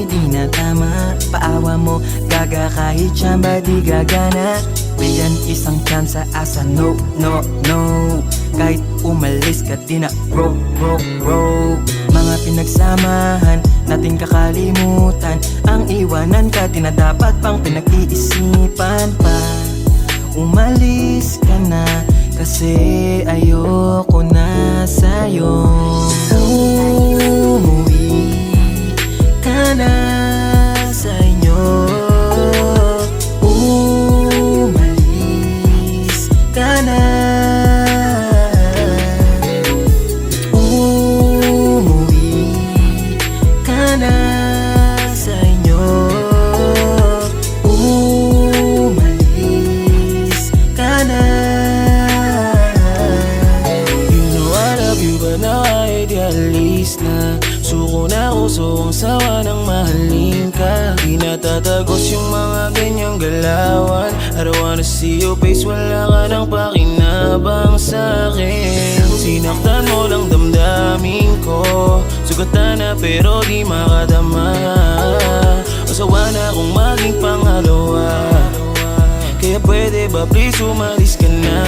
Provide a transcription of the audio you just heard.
ay di na tama. Paawa mo, gaga kahit tsamba di gagana. Bigyan isang chance sa asa, no, no, no. Kahit umalis ka di na bro, bro, bro. Mga pinagsamahan, nating kakalimutan. Ang iwanan ka, di na dapat pang pinag-iisipan pa. Umalis ka na, kasi ayoko na sa'yo. Umuwi ka na sa inyo. Umalis ka na. Umuwi ka na sa inyo. Umalis ka na. Idealist na suko na uso ang sawa ng mahalin ka. Di natatagos yung mga ganyang galawan. I don't wanna see your face, wala ka ng pakinabang sa'kin. Sinaktan mo lang damdamin ko, sugatan na pero di makadama. Usawa na kung maging pangalawa, kaya pwede ba please umalis ka na.